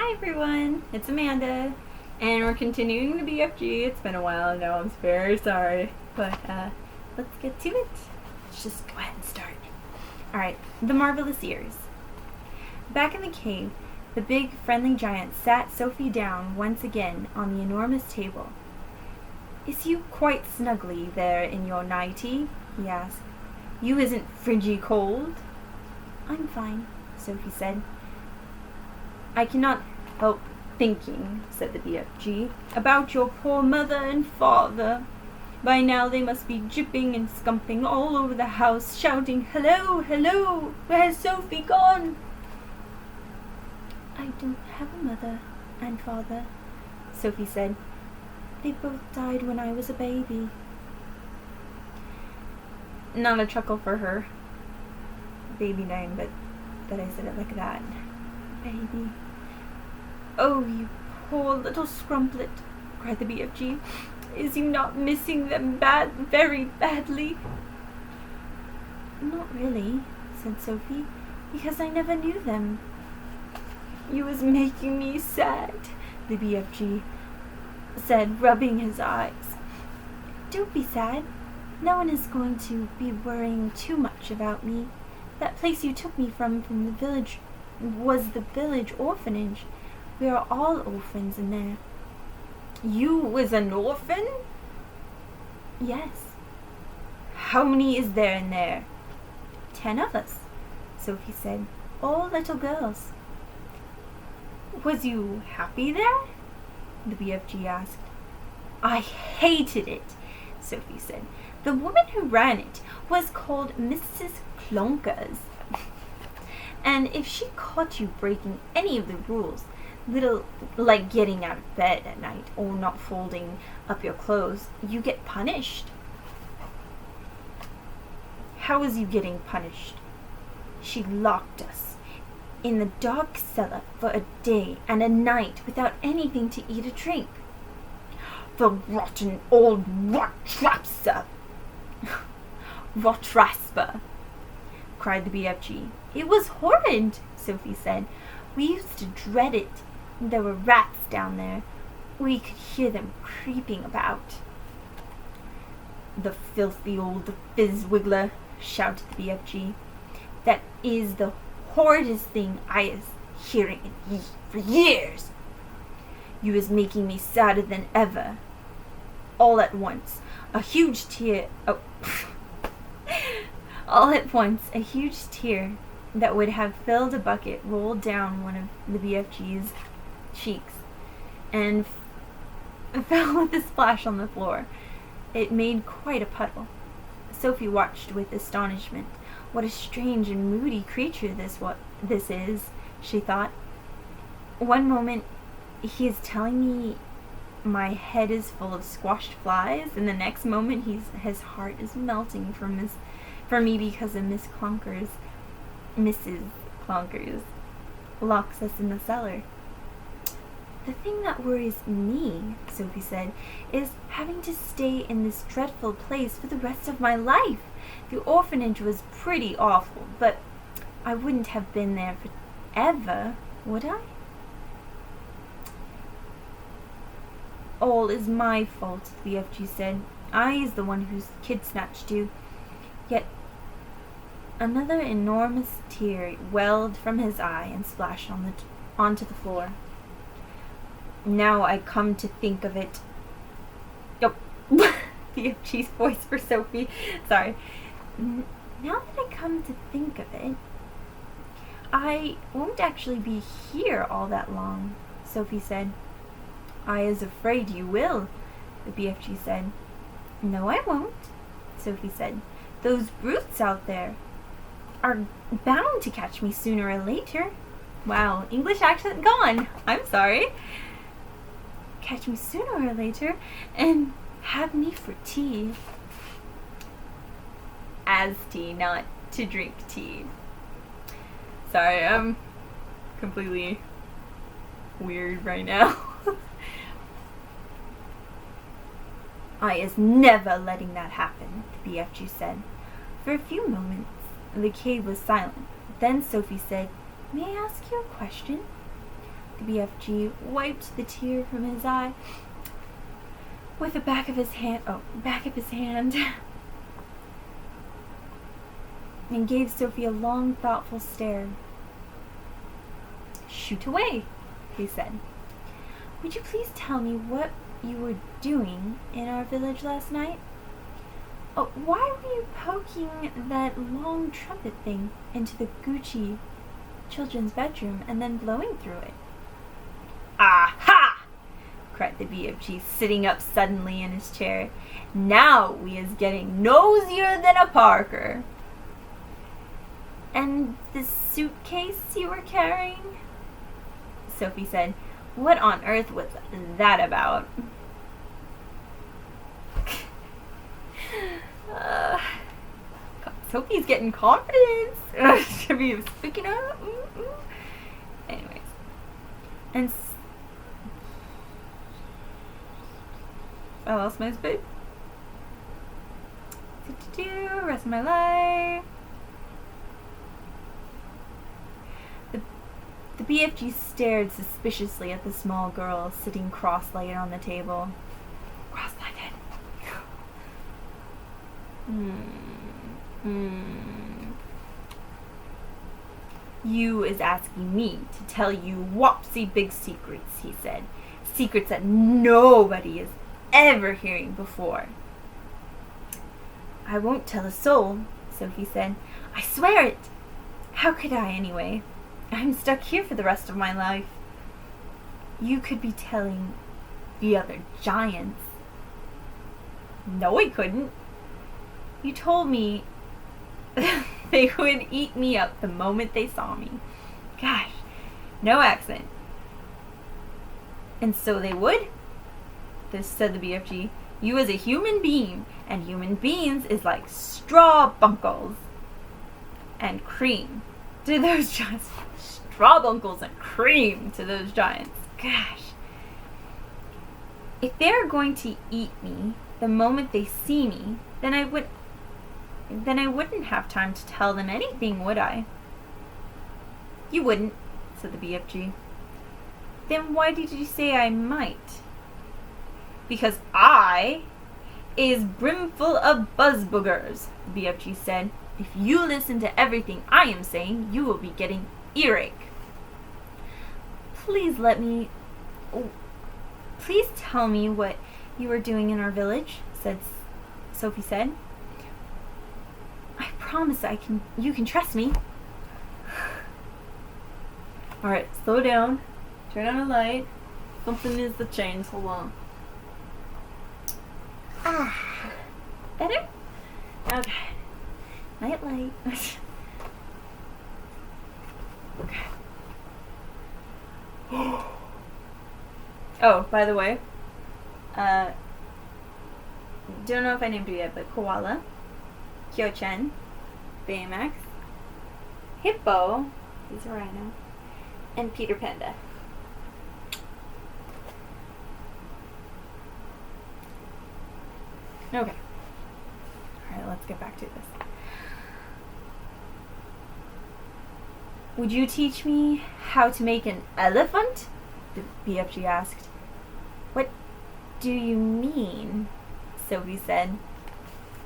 Hi everyone, it's Amanda, and we're continuing the BFG. It's been a while, I know, I'm very sorry, but let's get to it. Let's just go ahead and start. Alright, the marvelous ears. Back in the cave, the big friendly giant sat Sophie down once again on the enormous table. Is you quite snugly there in your nightie? He asked. You isn't fridgy cold? I'm fine, Sophie said. I cannot help thinking, said the BFG, about your poor mother and father. By now they must be jipping and scumping all over the house, shouting, Hello, hello, where's Sophie gone? I don't have a mother and father, Sophie said. They both died when I was a baby. Not a chuckle for her. Baby name, but that I said it like that. Baby. Oh, you poor little scrumplet, cried the BFG. Is you not missing them very badly? Not really, said Sophie, because I never knew them. You was making me sad, the BFG said, rubbing his eyes. Don't be sad. No one is going to be worrying too much about me. That place you took me from the village was the village orphanage. We are all orphans in there. You was an orphan? Yes. How many is there in there? 10 of us, Sophie said. All little girls. Was you happy there? The BFG asked. I hated it, Sophie said. The woman who ran it was called Mrs. Clonkers. And if she caught you breaking any of the rules, little like getting out of bed at night or not folding up your clothes, you get punished. How was you getting punished? She locked us in the dark cellar for a day and a night without anything to eat or drink. The rotten old rotrapser! Rotrasper! Cried the BFG. It was horrid, Sophie said. We used to dread it. There were rats down there. We could hear them creeping about. The filthy old fizzwiggler, shouted the BFG. That is the horridest thing I is hearing for years. You is making me sadder than ever. All at once, a huge tear... All at once, a huge tear that would have filled a bucket rolled down one of the BFG's cheeks and fell with a splash on the floor. It made quite a puddle. Sophie watched with astonishment. What a strange and moody creature this is, she thought. One moment he is telling me my head is full of squashed flies, and the next moment his heart is melting for me because of Mrs. Clonkers locks us in the cellar. The thing that worries me, Sophie said, is having to stay in this dreadful place for the rest of my life. The orphanage was pretty awful, but I wouldn't have been there forever, would I? All is my fault, the BFG said. I is the one who's kid-snatched you. Yet another enormous tear welled from his eye and splashed onto the floor. Now I come to think of it... Oh, BFG's voice for Sophie. Sorry. Now that I come to think of it, I won't actually be here all that long, Sophie said. I is afraid you will, the BFG said. No, I won't, Sophie said. Those brutes out there are bound to catch me sooner or later. Wow, English accent gone. I'm sorry. Catch me sooner or later and have me for tea. As tea, not to drink tea. Sorry, I'm completely weird right now. I is never letting that happen, the BFG said. For a few moments, the cave was silent. Then Sophie said, May I ask you a question? The BFG wiped the tear from his eye with the back of his hand, and gave Sophie a long, thoughtful stare. "Shoot away," he said. "Would you please tell me what you were doing in our village last night? Oh, why were you poking that long trumpet thing into the Gucci children's bedroom and then blowing through it?" "Aha!" cried the BFG, sitting up suddenly in his chair. "Now we is getting nosier than a Parker." "And the suitcase you were carrying?" Sophie said. "What on earth was that about?" Sophie's getting confidence. Should be speaking up. Anyways. And I lost my space. Rest of my life. The BFG stared suspiciously at the small girl sitting cross-legged on the table. Cross-legged. "You is asking me to tell you whopsy big secrets," he said. "Secrets that nobody is ever hearing before." "I won't tell a soul," Sophie said. "I swear it. How could I, anyway? I'm stuck here for the rest of my life." "You could be telling the other giants." "No, I couldn't. You told me they would eat me up the moment they saw me." Gosh, no accent. "And so they would?" said the BFG. "You is a human being, and human beings is like straw bunkles and cream to those giants." Straw bunkles and cream to those giants. Gosh. "If they're going to eat me the moment they see me, then I wouldn't have time to tell them anything, would I?" "You wouldn't," said the BFG. "Then why did you say I might?" "Because I is brimful of buzz boogers," the BFG said. "If you listen to everything I am saying, you will be getting earache." Please tell me what you were doing in our village," Sophie said. "I promise you can trust me." Alright, slow down. Turn on a light. Something needs to change. Hold on. Better? Okay. Night light. Okay. Oh, by the way, don't know if I named you yet, but Koala, Kyo-chan, Baymax, Hippo, he's a rhino, and Peter Panda. Okay. Alright, let's get back to this. "Would you teach me how to make an elephant?" the BFG asked. "What do you mean?" Sophie said.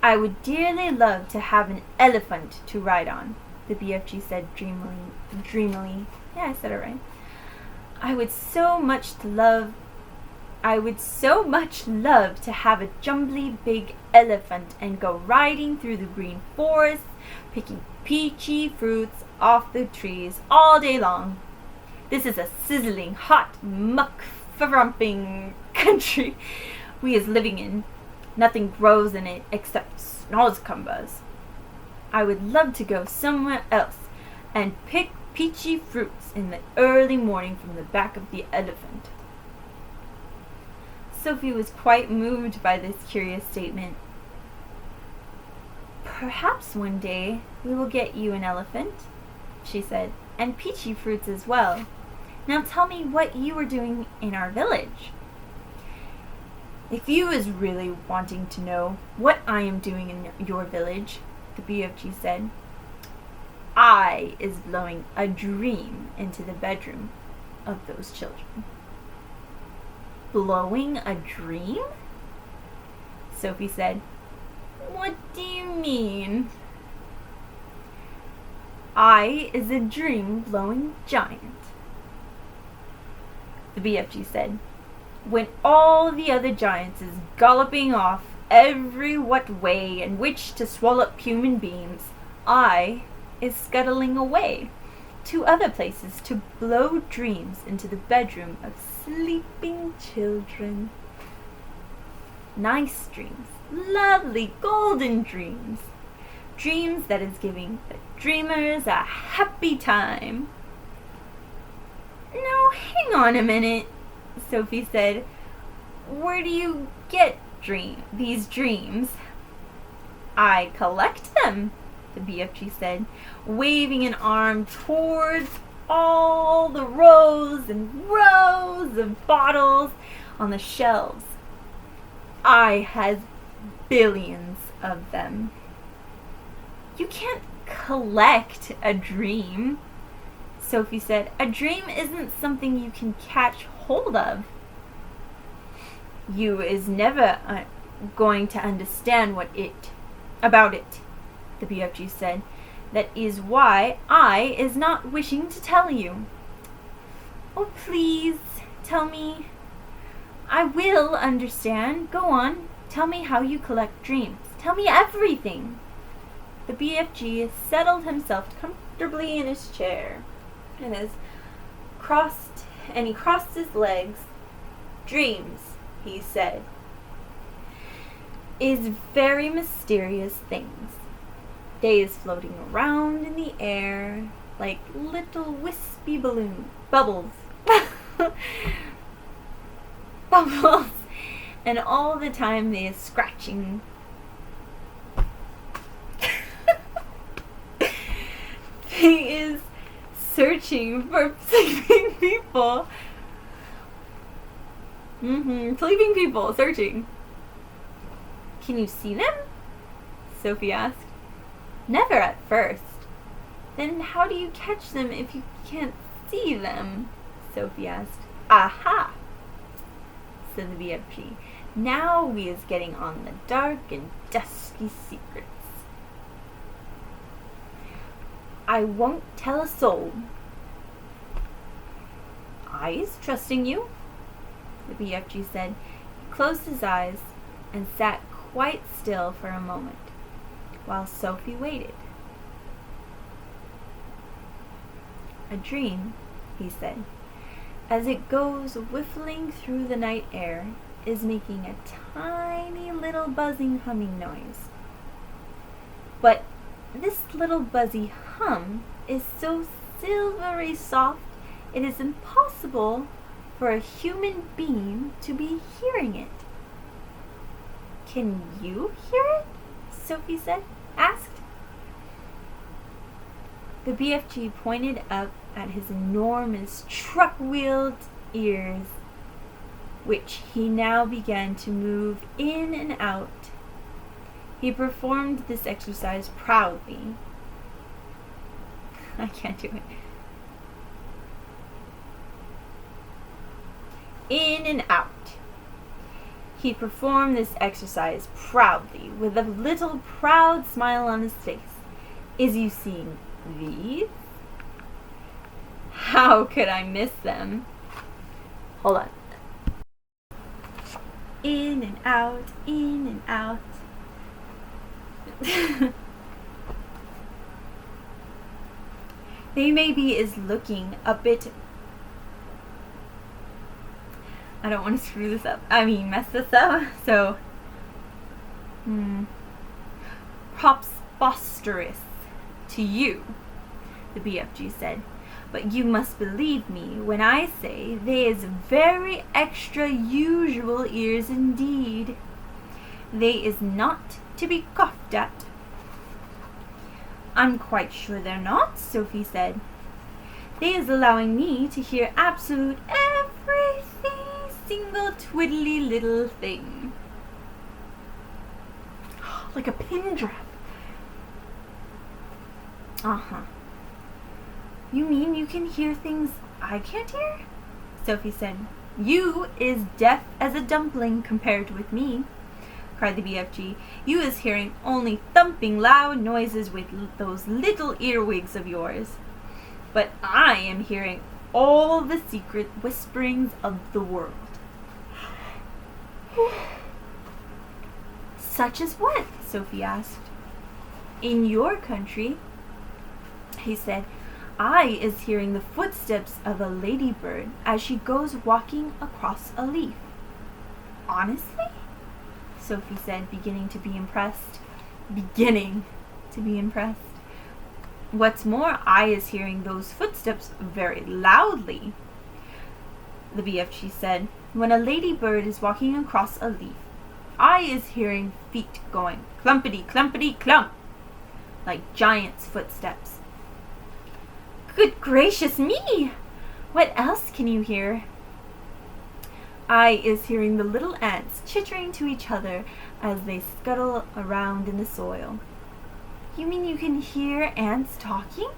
"I would dearly love to have an elephant to ride on," the BFG said dreamily. Yeah, I said it right. I would so much love to have a jumbly big elephant and go riding through the green forest, picking peachy fruits off the trees all day long. This is a sizzling, hot, muck-frumping country we is living in. Nothing grows in it except snozcumbers. I would love to go somewhere else and pick peachy fruits in the early morning from the back of the elephant." Sophie was quite moved by this curious statement. "Perhaps one day we will get you an elephant," she said, "and peachy fruits as well. Now tell me what you were doing in our village." "If you is really wanting to know what I am doing in your village," the BFG said, "I is blowing a dream into the bedroom of those children. Blowing a dream? Sophie said, "What do you mean?" "I is a dream-blowing giant," the BFG said. "When all the other giants is galloping off every what way in which to swallow up human beings, I is scuttling away to other places to blow dreams into the bedroom of sleeping children. Nice dreams, lovely golden dreams, dreams that is giving the dreamers a happy time." "Now, hang on a minute," Sophie said. "Where do you get these dreams?" "I collect them," the BFG said, waving an arm towards all the rows and rows of bottles on the shelves. "I has billions of them." "You can't collect a dream," Sophie said. "A dream isn't something you can catch hold of." "You is never going to understand about it, the BFG said. "That is why I is not wishing to tell you." "Oh, please, tell me." "I will understand. Go on. Tell me how you collect dreams. Tell me everything." The BFG settled himself comfortably in his chair, and he crossed his legs. "Dreams," he said, "is very mysterious things. They is floating around in the air like little wispy bubbles. Bubbles, and all the time they is scratching. They is searching for sleeping people. Sleeping people, searching." "Can you see them?" Sophie asked. "Never at first." "Then how do you catch them if you can't see them?" Sophie asked. "Aha!" said the BFG. "Now we is getting on the dark and dusky secrets. I won't tell a soul." "I's trusting you," the BFG said. He closed his eyes and sat quite still for a moment, while Sophie waited. "A dream," he said, "as it goes whiffling through the night air, is making a tiny little buzzing humming noise. But this little buzzy hum is so silvery soft, it is impossible for a human being to be hearing it." "Can you hear it?" Sophie asked. The BFG pointed up at his enormous truck-wheeled ears, which he now began to move in and out. He performed this exercise proudly. I can't do it. In and out. He performed this exercise proudly, with a little proud smile on his face. "Is you seeing these? How could I miss them? Hold on. In and out, in and out." They maybe is looking a bit... I don't want to mess this up. So, preposterous to you, the BFG said. "But you must believe me when I say they is very extra usual ears indeed. They is not to be coughed at." "I'm quite sure they're not," Sophie said. "They is allowing me to hear absolute everything, single twiddly little thing." Like a pin drop. You mean you can hear things I can't hear? Sophie said. You is deaf as a dumpling compared with me, cried the BFG. You is hearing only thumping loud noises with those little earwigs of yours. But I am hearing all the secret whisperings of the world. Such as what? Sophie asked. In your country, he said, I is hearing the footsteps of a ladybird as she goes walking across a leaf. Honestly? Sophie said, beginning to be impressed. What's more, I is hearing those footsteps very loudly, the BFG said. When a ladybird is walking across a leaf, I is hearing feet going clumpity, clumpity, clump, like giants' footsteps. Good gracious me! What else can you hear? I is hearing the little ants chittering to each other as they scuttle around in the soil. You mean you can hear ants talking?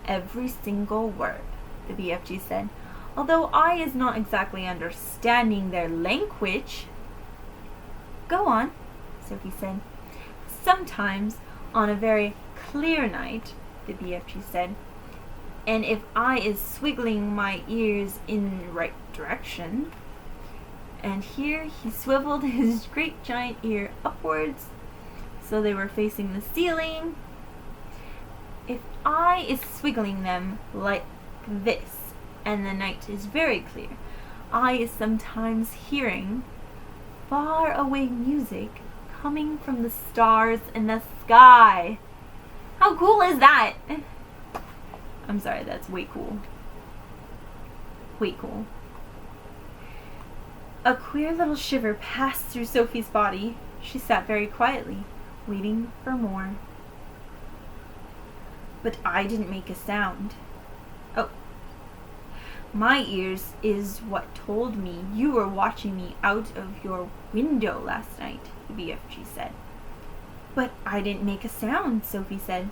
Every single word, the BFG said, although I is not exactly understanding their language. Go on, Sophie said. Sometimes, on a very clear night, the BFG said, and if I is swiggling my ears in the right direction, and here he swiveled his great giant ear upwards so they were facing the ceiling. If I is swiggling them like this, and the night is very clear, I is sometimes hearing far away music coming from the stars in the sky. How cool is that? I'm sorry, that's way cool. Way cool. A queer little shiver passed through Sophie's body. She sat very quietly, waiting for more. But I didn't make a sound. Oh. My ears is what told me you were watching me out of your window last night, the BFG said. But I didn't make a sound, Sophie said.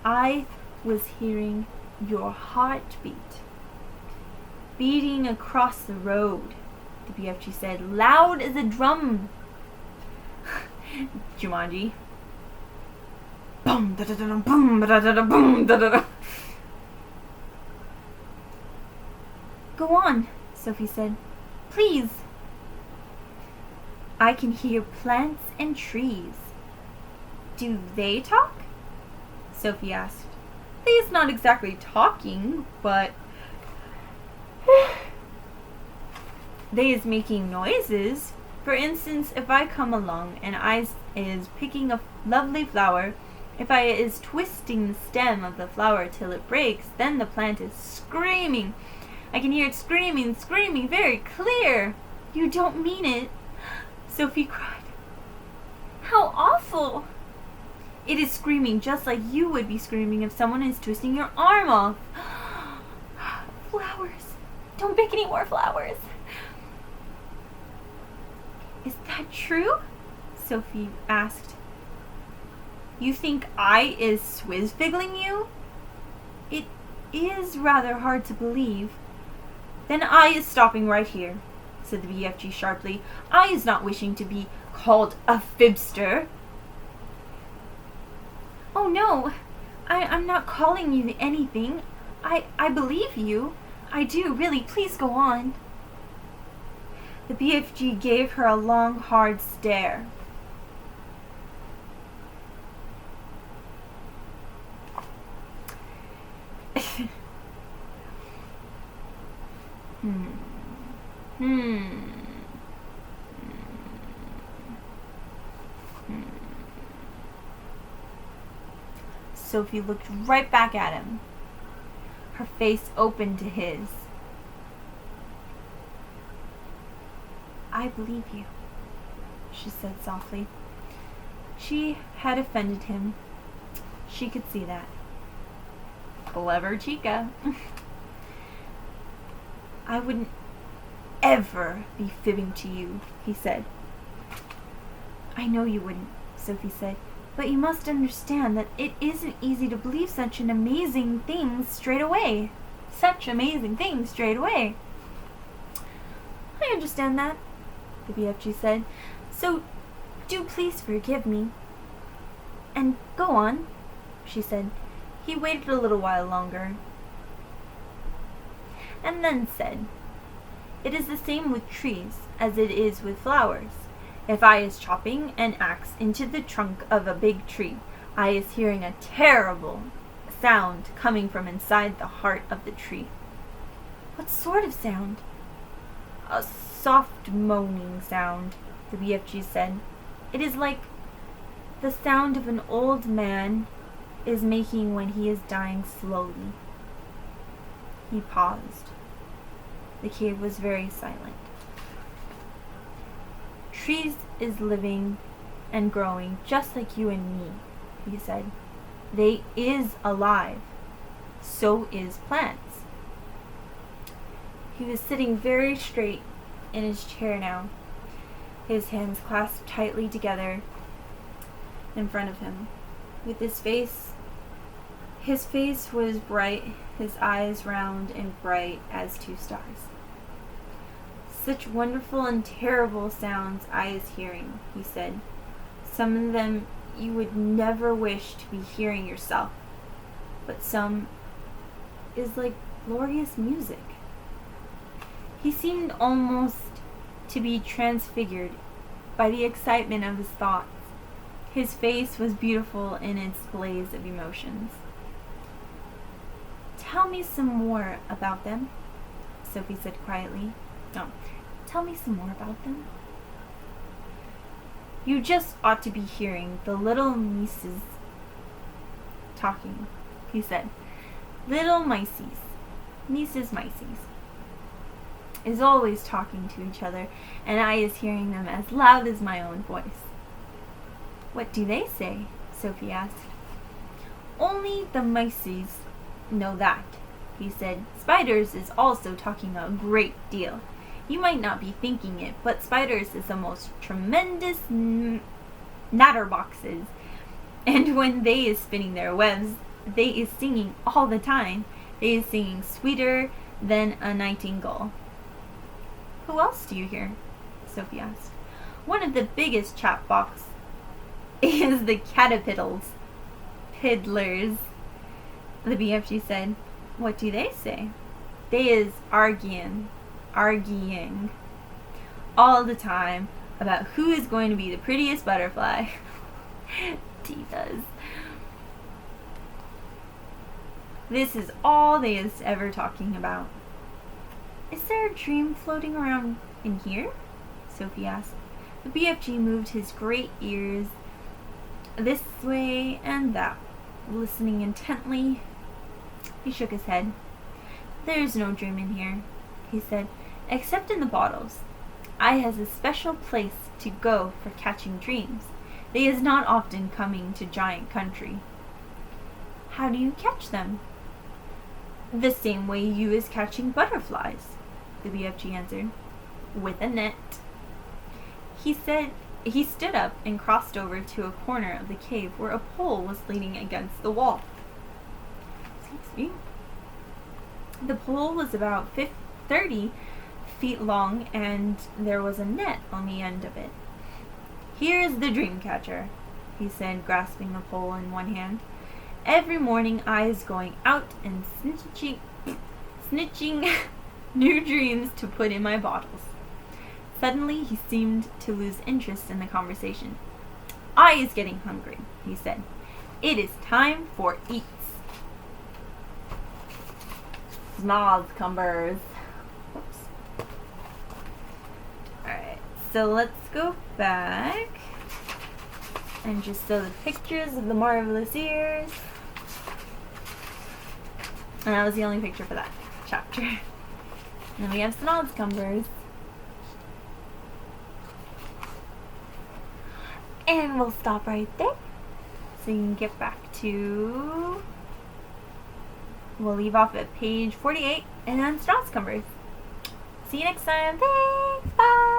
I was hearing your heartbeat beating across the road, the BFG said, loud as a drum. Jumanji. Boom, da da da boom, da da da boom, da da da. Go on, Sophie said. Please. I can hear plants and trees. Do they talk? Sophie asked. They's not exactly talking, but they is making noises. For instance, if I come along and I is picking a lovely flower, if I is twisting the stem of the flower till it breaks, then the plant is screaming. I can hear it screaming, screaming very clear. You don't mean it, Sophie cried. How awful! It is screaming just like you would be screaming if someone is twisting your arm off. Flowers. Don't pick any more flowers. Is that true? Sophie asked. You think I is swizz-figgling you? It is rather hard to believe. Then I is stopping right here, said the BFG sharply. I is not wishing to be called a fibster. Oh no, I'm not calling you anything. I believe you. I do, really. Please go on. The BFG gave her a long, hard stare. Sophie looked right back at him. Her face opened to his. I believe you, she said softly. She had offended him. She could see that. Clever chica. I wouldn't ever be fibbing to you, he said. I know you wouldn't, Sophie said. But you must understand that it isn't easy to believe such amazing things straight away. Such amazing things straight away. I understand that, the BFG said. So do please forgive me. And go on, she said. He waited a little while longer, and then said, It is the same with trees as it is with flowers. If I is chopping an axe into the trunk of a big tree, I is hearing a terrible sound coming from inside the heart of the tree. What sort of sound? A soft moaning sound, the BFG said. It is like the sound of an old man is making when he is dying slowly. He paused. The cave was very silent. Trees is living and growing just like you and me, he said. They is alive. So is plants. He was sitting very straight in his chair now, his hands clasped tightly together in front of him. With his face was bright, his eyes round and bright as two stars. Such wonderful and terrible sounds I is hearing, he said. Some of them you would never wish to be hearing yourself, but some is like glorious music. He seemed almost to be transfigured by the excitement of his thoughts. His face was beautiful in its blaze of emotions. Tell me some more about them, Sophie said quietly. Oh, tell me some more about them. You just ought to be hearing the little mices talking, he said. Little mices, Mrs. Mices, is always talking to each other, and I is hearing them as loud as my own voice. What do they say? Sophie asked. Only the mices know that, he said. Spiders is also talking a great deal. You might not be thinking it, but spiders is the most tremendous natterboxes, and when they is spinning their webs, they is singing all the time. They is singing sweeter than a nightingale. Who else do you hear? Sophie asked. One of the biggest chatbox is the caterpillars, piddlers, the BFG said. What do they say? They is arguing all the time about who is going to be the prettiest butterfly. Divas. This is all they is ever talking about. Is there a dream floating around in here? Sophie asked. The BFG moved his great ears this way and that, listening intently. He shook his head. There is no dream in here, he said, except in the bottles. I has a special place to go for catching dreams. They is not often coming to giant country. How do you catch them? The same way you is catching butterflies, the BFG answered. With a net. He stood up and crossed over to a corner of the cave where a pole was leaning against the wall. Excuse me. The pole was about 30 feet long, and there was a net on the end of it. Here is the dream catcher, he said, grasping the pole in one hand. Every morning I is going out and snitching new dreams to put in my bottles. Suddenly he seemed to lose interest in the conversation. I is getting hungry, he said. It is time for eats. Snozcumbers. Whoops. Alright, so let's go back and just show the pictures of the marvelous ears. And that was the only picture for that chapter. And then we have Snozcumbers. And we'll stop right there. So you can get back to... We'll leave off at page 48 and then Snozcumbers. See you next time. Thanks. Bye.